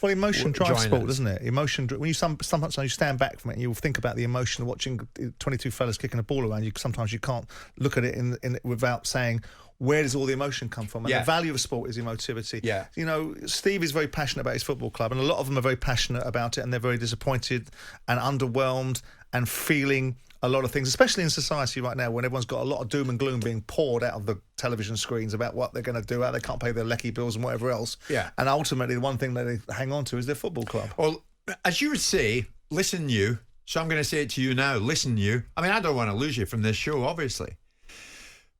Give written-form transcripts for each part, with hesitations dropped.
Well, emotion drives sport, us. doesn't it? Emotion. When you sometimes you stand back from it and you think about the emotion of watching 22 fellas kicking a ball around. Sometimes you can't look at it in without saying, where does all the emotion come from? And the value of sport is emotivity. Yeah. You know, Steve is very passionate about his football club, and a lot of them are very passionate about it, and they're very disappointed and underwhelmed and feeling a lot of things, especially in society right now when everyone's got a lot of doom and gloom being poured out of the television screens about what they're going to do, how they can't pay their lecky bills and whatever else. Yeah. And ultimately, the one thing that they hang on to is their football club. Well, as you would say, listen you. So I'm going to say it to you now. Listen you. I mean, I don't want to lose you from this show, obviously.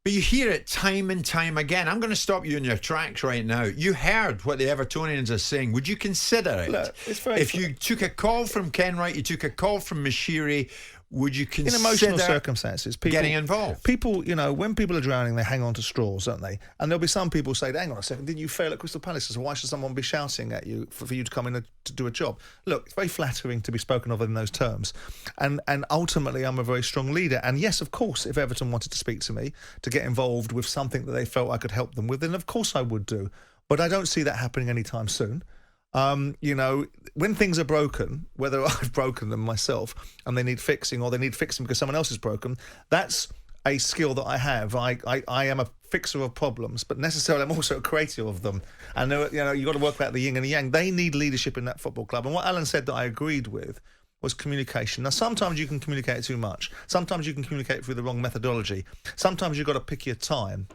But you hear it time and time again. I'm going to stop you in your tracks right now. You heard what the Evertonians are saying. Would you consider it? Look, it's very if you took a call from Kenwright, you took a call from Mashiri, would you consider in emotional circumstances, people getting involved? People, you know, when people are drowning, they hang on to straws, don't they? And there'll be some people say, hang on a second, didn't you fail at Crystal Palace? So why should someone be shouting at you for you to come in to do a job? Look, it's very flattering to be spoken of in those terms. And ultimately, I'm a very strong leader. And yes, of course, if Everton wanted to speak to me, to get involved with something that they felt I could help them with, then of course I would do. But I don't see that happening anytime soon. You know, when things are broken, whether I've broken them myself and they need fixing or they need fixing because someone else is broken, that's a skill that I have. I am a fixer of problems, but necessarily I'm also a creator of them. And, you know, you've got to work out the yin and the yang. They need leadership in that football club. And what Alan said that I agreed with was communication. Now, sometimes you can communicate too much. Sometimes you can communicate through the wrong methodology. Sometimes you've got to pick your time.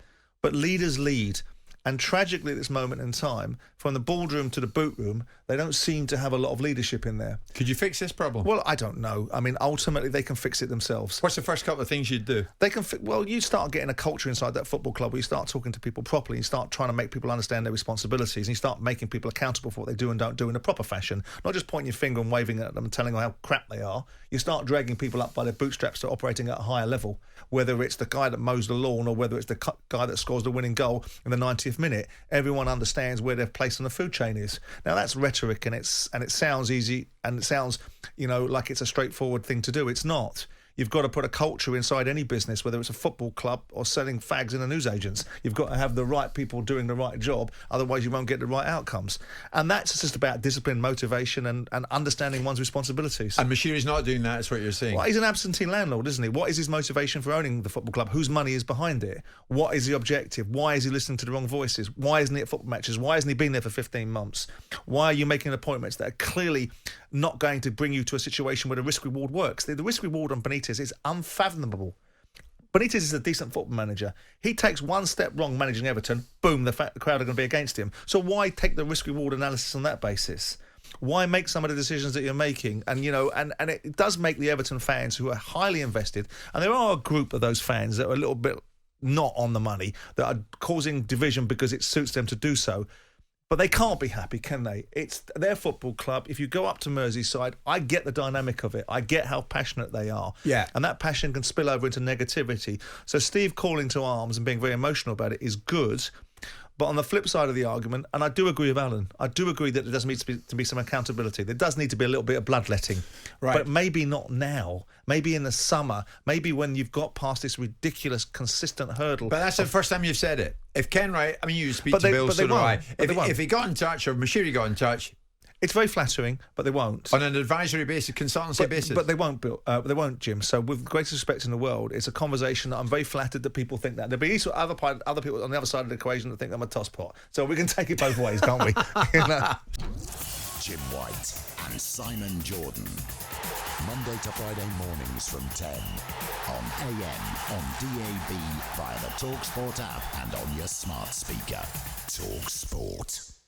But leaders lead. And tragically, at this moment in time, from the boardroom to the boot room, they don't seem to have a lot of leadership in there. Could you fix this problem? Well, I don't know. I mean, ultimately, they can fix it themselves. What's the first couple of things you'd do? They can. Well, you start getting a culture inside that football club where you start talking to people properly. You start trying to make people understand their responsibilities, and you start making people accountable for what they do and don't do in a proper fashion. Not just pointing your finger and waving at them and telling them how crap they are. You start dragging people up by their bootstraps to operating at a higher level. Whether it's the guy that mows the lawn or whether it's the guy that scores the winning goal in the 90th minute, everyone understands where their place on the food chain is. Now that's rhetoric, and it sounds easy, and it sounds, you know, like it's a straightforward thing to do. It's not. You've got to put a culture inside any business, whether it's a football club or selling fags in a newsagents. You've got to have the right people doing the right job, otherwise you won't get the right outcomes. And that's just about discipline, motivation, and understanding one's responsibilities. And Mashiri's not doing that, is what you're saying. Well, he's an absentee landlord, isn't he? What is his motivation for owning the football club? Whose money is behind it? What is the objective? Why is he listening to the wrong voices? Why isn't he at football matches? Why hasn't he been there for 15 months? Why are you making appointments that are clearly not going to bring you to a situation where the risk-reward works? The risk-reward on Benitez is unfathomable. Benitez is a decent football manager. He takes one step wrong managing Everton, boom, the crowd are going to be against him. So why take the risk-reward analysis on that basis? Why make some of the decisions that you're making? And, you know, and it does make the Everton fans who are highly invested, and there are a group of those fans that are a little bit not on the money, that are causing division because it suits them to do so. But they can't be happy, can they? It's their football club. If you go up to Merseyside, I get the dynamic of it. I get how passionate they are. Yeah. And that passion can spill over into negativity. So Steve calling to arms and being very emotional about it is good. But on the flip side of the argument, and I do agree with Alan, I do agree that there does need to be some accountability. There does need to be a little bit of bloodletting. Right. But maybe not now. Maybe in the summer. Maybe when you've got past this ridiculous, consistent hurdle. But that's the first time you've said it. If Kenwright, I mean, you speak to Bill, so do I. If he got in touch, or Mashiri got in touch, it's very flattering, but they won't. On an advisory basis, consultancy basis. But they won't, Bill. They won't, Jim. So with the greatest respect in the world, it's a conversation that I'm very flattered that people think that. There'll be other people on the other side of the equation that think I'm a tosspot. So we can take it both ways, can't we? You know? Jim White and Simon Jordan. Monday to Friday mornings from 10 on AM, on DAB, via the talkSPORT app and on your smart speaker. talkSPORT.